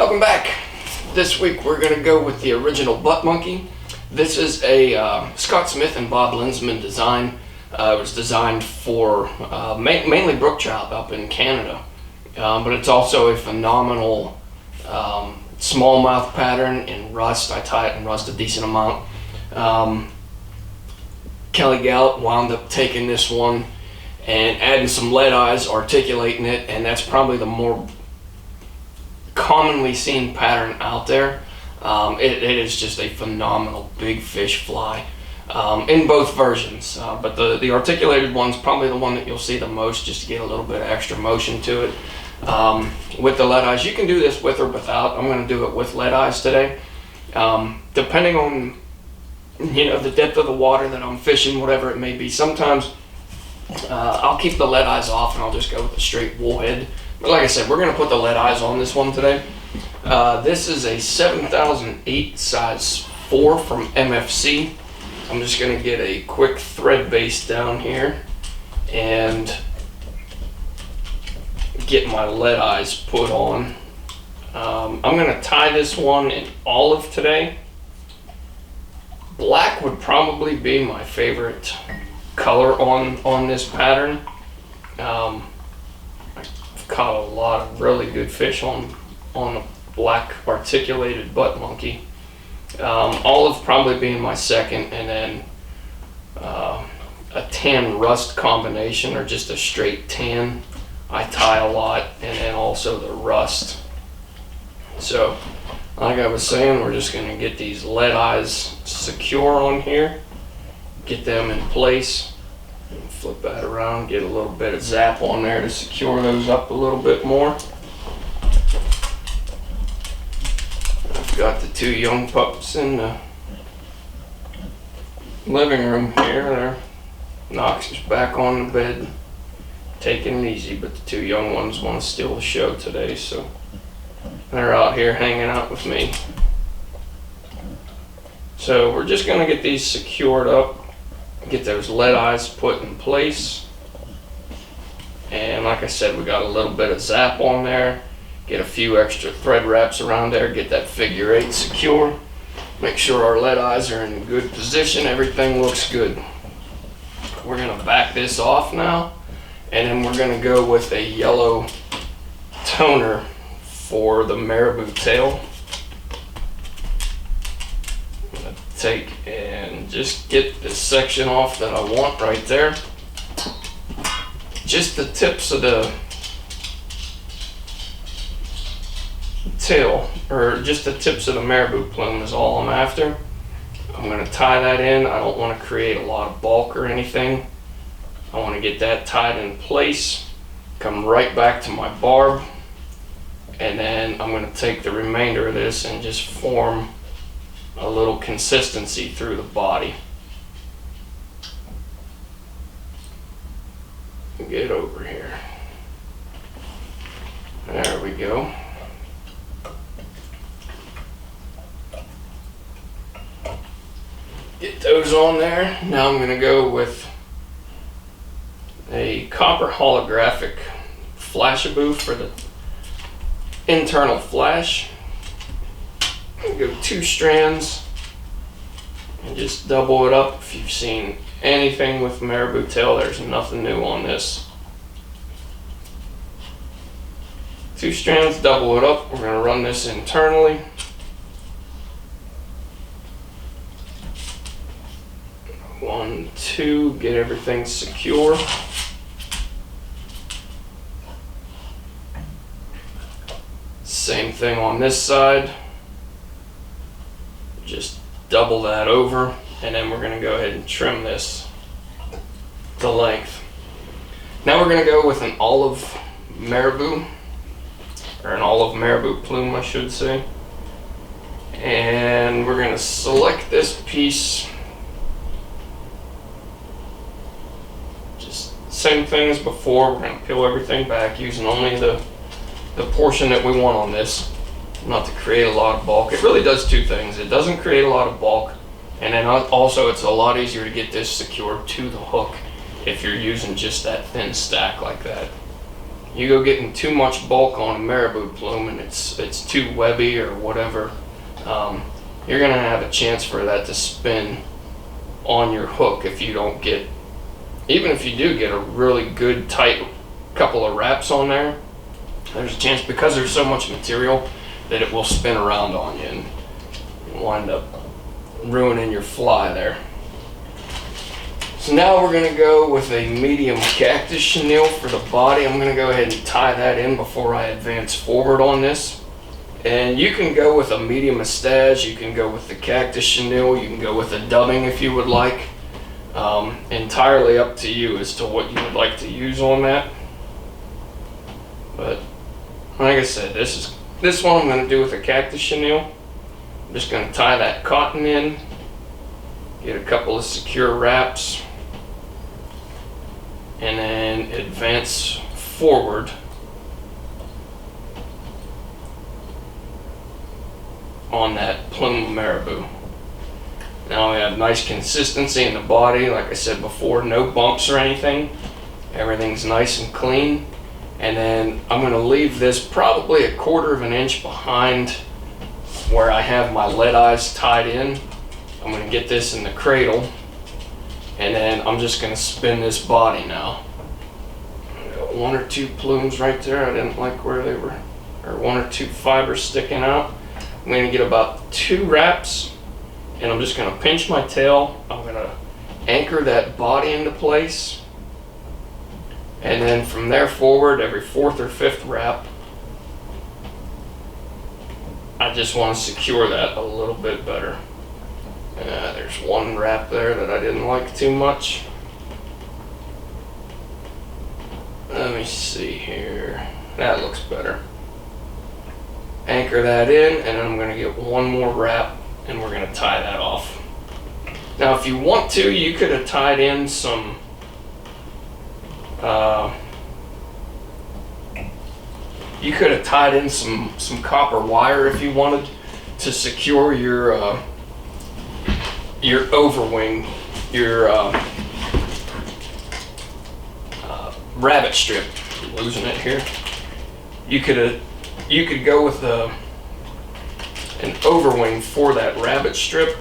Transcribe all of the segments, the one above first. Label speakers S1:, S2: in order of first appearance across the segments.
S1: Welcome back. This week we're going to go with the original butt monkey. This is a Smith and Bob Linsenman design. It was designed for mainly brook trout up in Canada, but it's also a phenomenal smallmouth pattern in rust. I tie it in rust a decent amount. Kelly Galloup wound up taking this one and adding some lead eyes, articulating it, and that's probably the more commonly seen pattern out there. It is just a phenomenal big fish fly in both versions, but the articulated one's probably the one that you'll see the most, just to get a little bit of extra motion to it. With the lead eyes, you can do this with or without. I'm going to do it with lead eyes today. Depending on the depth of the water that I'm fishing, whatever it may be. Sometimes I'll keep the lead eyes off and I'll just go with the straight wool head. But like I said, we're going to put the lead eyes on this one today. This is a 7008 size 4 from MFC. I'm just going to get a quick thread base down here and get my lead eyes put on. I'm going to tie this one in olive today. Black would probably be my favorite color on this pattern. I've caught a lot of really good fish on a black articulated butt monkey. Olive probably being my second, and then a tan rust combination, or just a straight tan I tie a lot, and then also the rust. So like I was saying, we're just going to get these lead eyes secure on here, get them in place, and flip that around, get a little bit of zap on there to secure those up a little bit more. I've got the two young pups in the living room here. Knox is back on the bed, taking it easy, but the two young ones want to steal the show today, so they're out here hanging out with me. So we're just going to get these secured up, get those lead eyes put in place, and like I said, we got a little bit of zap on there, get a few extra thread wraps around there, get that figure 8 secure, make sure our lead eyes are in good position, everything looks good. We're going to back this off now, and then we're going to go with a yellow toner for the marabou tail. I'm going to take and just get this section off that I want right there. Just the tips of the tail, or just the tips of the marabou plume is all I'm after. I'm going to tie that in. I don't want to create a lot of bulk or anything. I want to get that tied in place, come right back to my barb, and then I'm going to take the remainder of this and just form a little consistency through the body. Get over here. There we go. Get those on there. Now I'm going to go with a copper holographic Flashabou for the internal flash. Go 2 strands and just double it up. If you've seen anything with marabou tail, there's nothing new on this. 2 strands, double it up. We're going to run this internally. One, two, get everything secure. Same thing on this side. Just double that over, and then we're going to go ahead and trim this to length. Now we're going to go with an olive marabou, or an olive marabou plume I should say, and we're going to select this piece. Just same thing as before. We're going to peel everything back using only the portion that we want on this, not to create a lot of bulk. It really does 2 things. It doesn't create a lot of bulk, and then also it's a lot easier to get this secured to the hook if you're using just that thin stack like that. you go getting too much bulk on a Marabou Plume and it's too webby or whatever, you're gonna have a chance for that to spin on your hook if you don't get, even if you do get a really good tight couple of wraps on there, there's a chance, because there's so much material, that it will spin around on you and wind up ruining your fly there. So now we're going to go with a medium Cactus Chenille for the body. I'm going to go ahead and tie that in before I advance forward on this. And you can go with a medium Estage, you can go with the Cactus Chenille, you can go with a dubbing if you would like. Entirely up to you as to what you would like to use on that. But like I said, this one I'm going to do with a Cactus Chenille. I'm just going to tie that cotton in, get a couple of secure wraps, and then advance forward on that plume Marabou. Now we have nice consistency in the body. Like I said before, no bumps or anything. Everything's nice and clean. And then I'm going to leave this probably a 1/4 of an inch behind where I have my lead eyes tied in. I'm going to get this in the cradle, and then I'm just going to spin this body now. Got 1 or 2 plumes right there. I didn't like where they were, or 1 or 2 fibers sticking out. I'm going to get about 2 wraps, and I'm just going to pinch my tail. I'm going to anchor that body into place. And then from there forward, every 4th or 5th wrap, I just want to secure that a little bit better. There's 1 wrap there that I didn't like too much. Let me see here. That looks better. Anchor that in, and then I'm going to get 1 more wrap, and we're going to tie that off. Now if you want to, you could have tied in some some copper wire if you wanted to secure your overwing, your rabbit strip. I'm losing it here. You could go with an overwing for that rabbit strip,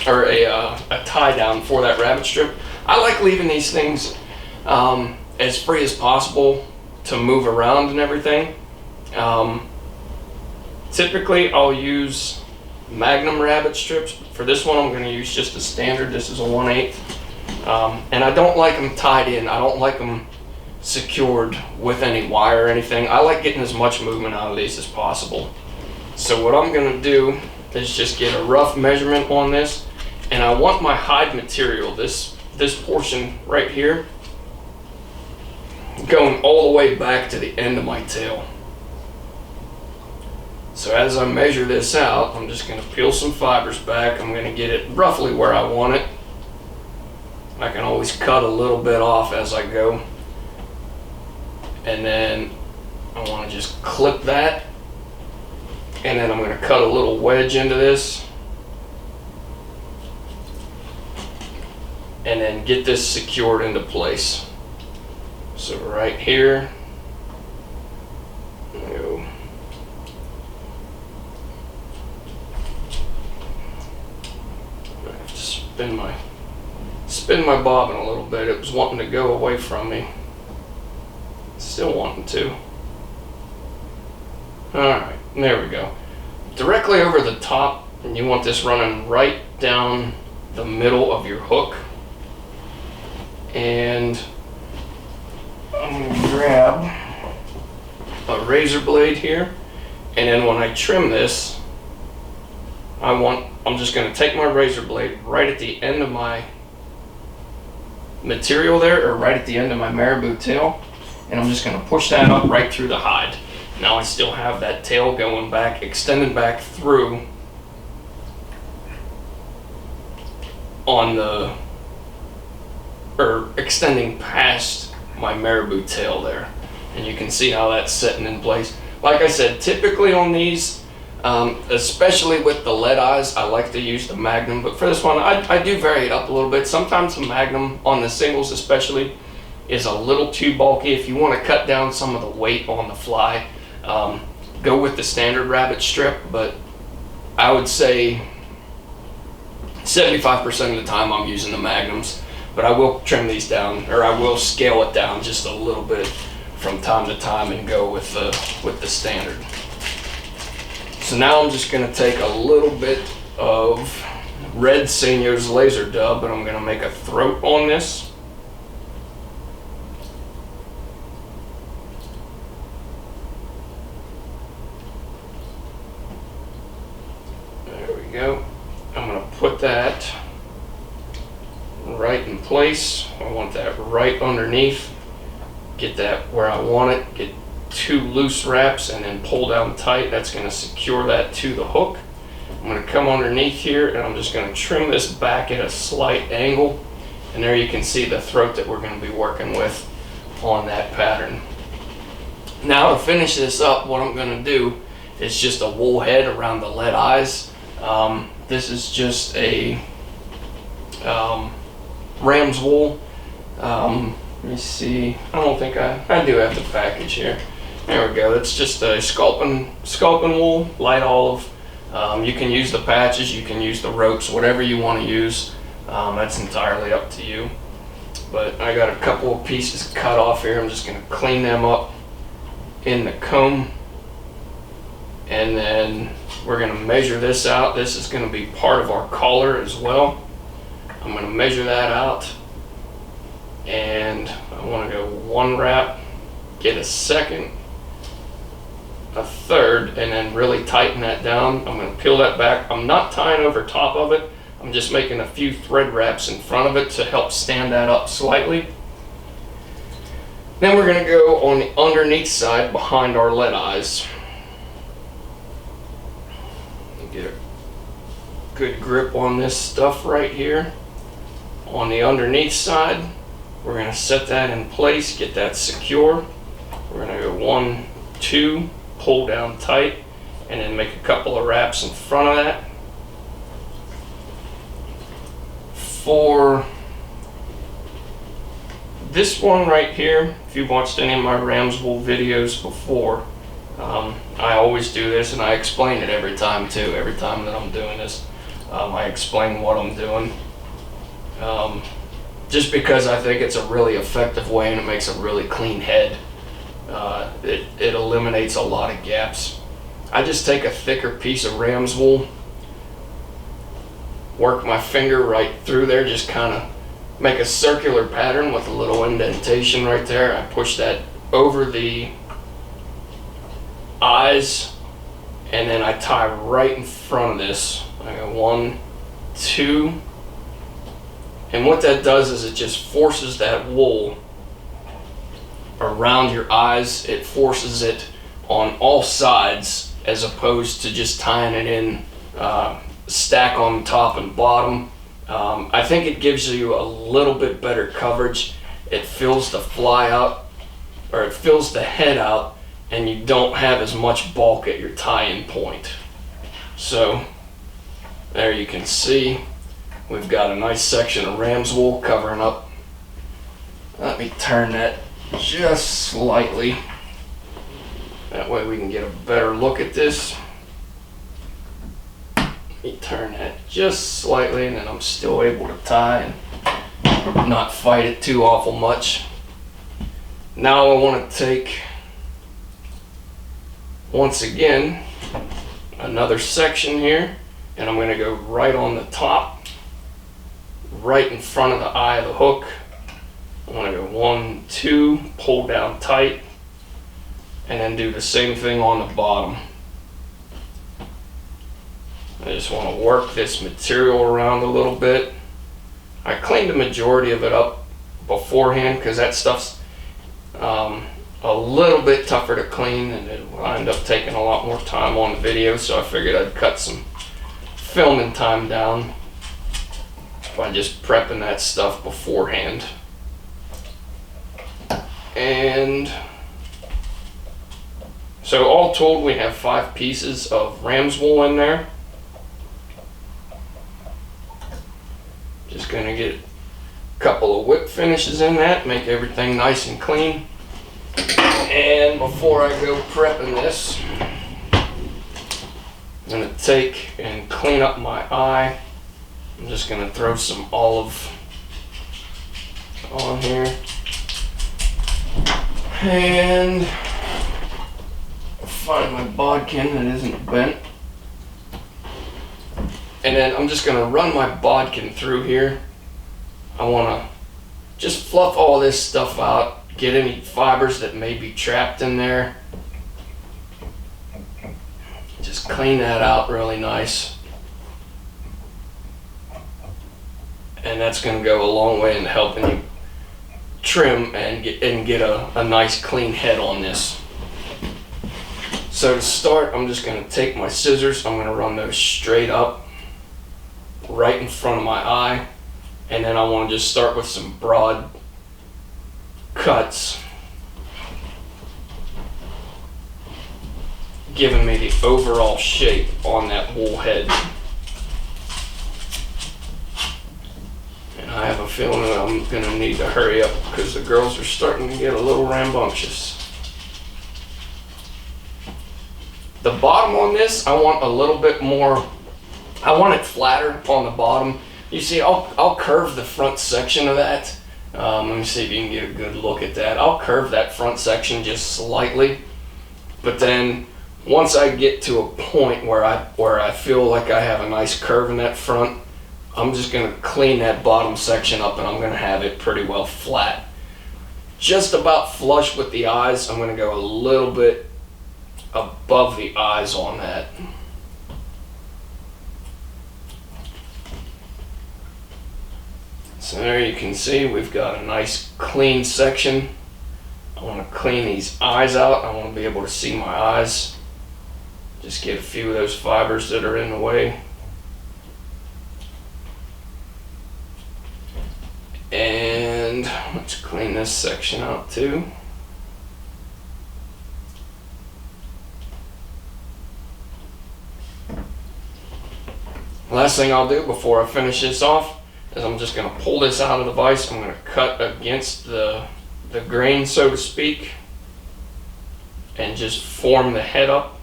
S1: or a tie down for that rabbit strip. I like leaving these things as free as possible to move around and everything. Typically I'll use Magnum rabbit strips. For this one I'm going to use just a standard. This is a 1/8. And I don't like them tied in. I don't like them secured with any wire or anything. I like getting as much movement out of these as possible. So what I'm going to do is just get a rough measurement on this, and I want my hide material, this portion right here, going all the way back to the end of my tail. So as I measure this out, I'm just going to peel some fibers back. I'm going to get it roughly where I want it. I can always cut a little bit off as I go. And then I want to just clip that. And then I'm going to cut a little wedge into this. And then get this secured into place. So right here, there we go. I have to spin my bobbin a little bit. It was wanting to go away from me. Still wanting to. Alright, there we go. Directly over the top, and you want this running right down the middle of your hook. And I'm going to grab a razor blade here, and then when I trim this, I'm just going to take my razor blade right at the end of my material there, or right at the end of my Marabou tail, and I'm just going to push that up right through the hide. Now I still have that tail going back, extended back through on the, or extending past my Marabou tail there. And you can see how that's sitting in place. Like I said, typically on these, especially with the lead eyes, I like to use the Magnum, but for this one I do vary it up a little bit. Sometimes the Magnum on the singles especially is a little too bulky. If you want to cut down some of the weight on the fly, go with the standard rabbit strip, but I would say 75% of the time I'm using the magnums, but I will trim these down, or I will scale it down just a little bit from time to time and go with the standard. So now I'm just going to take a little bit of red Senyo's laser dub, and I'm going to make a throat on this. There we go. I'm going to put that right in place. I want that right underneath. Get that where I want it. Get 2 loose wraps and then pull down tight. That's going to secure that to the hook. I'm going to come underneath here and I'm just going to trim this back at a slight angle. And there you can see the throat that we're going to be working with on that pattern. Now to finish this up, what I'm going to do is just a wool head around the lead eyes. This is just a ram's wool. Let me see. I don't think I do have the package here. There we go. It's just a sculpin wool, light olive. You can use the patches, you can use the ropes, whatever you want to use. That's entirely up to you. But I got a couple of pieces cut off here. I'm just going to clean them up in the comb. And then we're going to measure this out. This is going to be part of our collar as well. I'm going to measure that out. And I want to go 1 wrap, get a second, a third, and then really tighten that down. I'm going to peel that back. I'm not tying over top of it. I'm just making a few thread wraps in front of it to help stand that up slightly. Then we're going to go on the underneath side behind our lead eyes. Get a good grip on this stuff right here. On the underneath side, we're going to set that in place, get that secure. We're going to go 1, 2, pull down tight, and then make a couple of wraps in front of that. For this one right here, if you've watched any of my ram's wool videos before, I always do this, and I explain it every time too. Every time that I'm doing this, I explain what I'm doing. Just because I think it's a really effective way and it makes a really clean head. It eliminates a lot of gaps. I just take a thicker piece of ram's wool, work my finger right through there, just kind of make a circular pattern with a little indentation right there. I push that over the eyes, and then I tie right in front of this. I go 1, 2, and what that does is it just forces that wool around your eyes. It forces it on all sides as opposed to just tying it in stack on top and bottom. I think it gives you a little bit better coverage. It fills the fly out, or it fills the head out, and you don't have as much bulk at your tie-in point. So there you can see we've got a nice section of ram's wool covering up. Let me turn that just slightly. That way we can get a better look at this. Let me turn that just slightly, and then I'm still able to tie and not fight it too awful much. Now I want to take, once again, another section here, and I'm going to go right on the top, right in front of the eye of the hook. I want to go 1, 2, pull down tight, and then do the same thing on the bottom. I just want to work this material around a little bit. I cleaned the majority of it up beforehand because that stuff's a little bit tougher to clean, and it will end up taking a lot more time on the video, so I figured I'd cut some filming time down by just prepping that stuff beforehand. And so all told, we have 5 pieces of ram's wool in there. Just gonna get couple of whip finishes in that, make everything nice and clean. And before I go prepping this, I'm going to take and clean up my eye. I'm just going to throw some olive on here. And find my bodkin that isn't bent. And then I'm just going to run my bodkin through here. I want to just fluff all this stuff out, get any fibers that may be trapped in there. Just clean that out really nice. And that's going to go a long way in helping you trim and get a nice clean head on this. So to start, I'm just going to take my scissors, I'm going to run those straight up right in front of my eye, and then I want to just start with some broad cuts, giving me the overall shape on that wool head. And I have a feeling that I'm going to need to hurry up because the girls are starting to get a little rambunctious. The bottom on this, I want a little bit more, I want it flatter on the bottom. You see, I'll curve the front section of that. Let me see if you can get a good look at that. I'll curve that front section just slightly, but then once I get to a point where I feel like I have a nice curve in that front, I'm just going to clean that bottom section up and I'm going to have it pretty well flat. Just about flush with the eyes. I'm going to go a little bit above the eyes on that. So there you can see we've got a nice clean section. I want to clean these eyes out. I want to be able to see my eyes. Just get a few of those fibers that are in the way. And let's clean this section out too. Last thing I'll do before I finish this off is I'm just going to pull this out of the vise. I'm going to cut against the grain, so to speak, and just form the head up.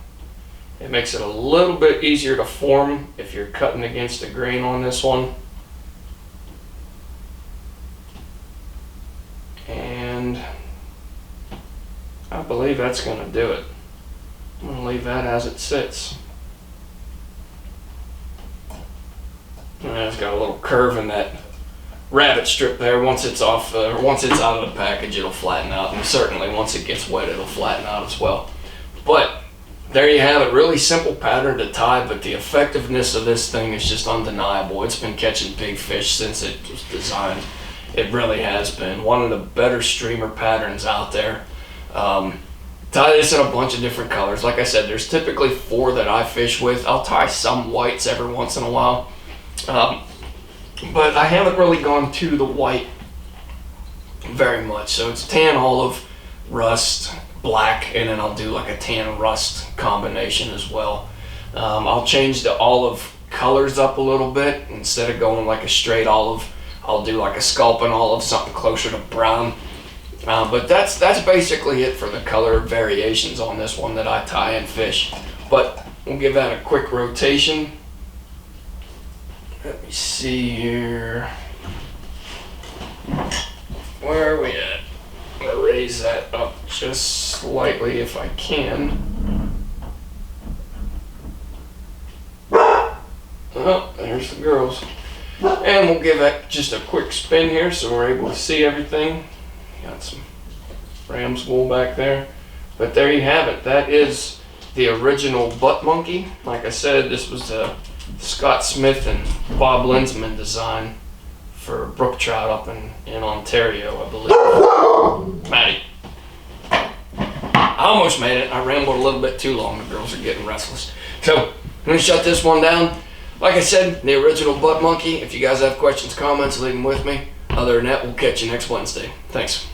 S1: It makes it a little bit easier to form if you're cutting against the grain on this one. And I believe that's going to do it. I'm going to leave that as it sits. And it's got a little curve in that rabbit strip there. Once it's off, once it's out of the package, it'll flatten out, and certainly once it gets wet, it'll flatten out as well. But there you have it. Really simple pattern to tie, but the effectiveness of this thing is just undeniable. It's been catching big fish since it was designed. It really has been one of the better streamer patterns out there. Tie this in a bunch of different colors. Like I said, there's typically 4 that I fish with. I'll tie some whites every once in a while. But I haven't really gone to the white very much. So it's tan, olive, rust, black, and then I'll do like a tan rust combination as well. I'll change the olive colors up a little bit. Instead of going like a straight olive, I'll do like a sculpin olive, something closer to brown. But that's basically it for the color variations on this one that I tie and fish. But we'll give that a quick rotation. Let me see here. Where are we at? I'm going to raise that up just slightly if I can. Oh, there's the girls. And we'll give that just a quick spin here so we're able to see everything. Got some ram's wool back there. But there you have it. That is the original butt monkey. Like I said, this was the Scott Smith and Bob Linsenman design for Brook Trout up in Ontario, I believe. Maddie. I almost made it. I rambled a little bit too long. The girls are getting restless. So I'm going to shut this one down. Like I said, the original butt monkey. If you guys have questions, comments, leave them with me. Other than that, we'll catch you next Wednesday. Thanks.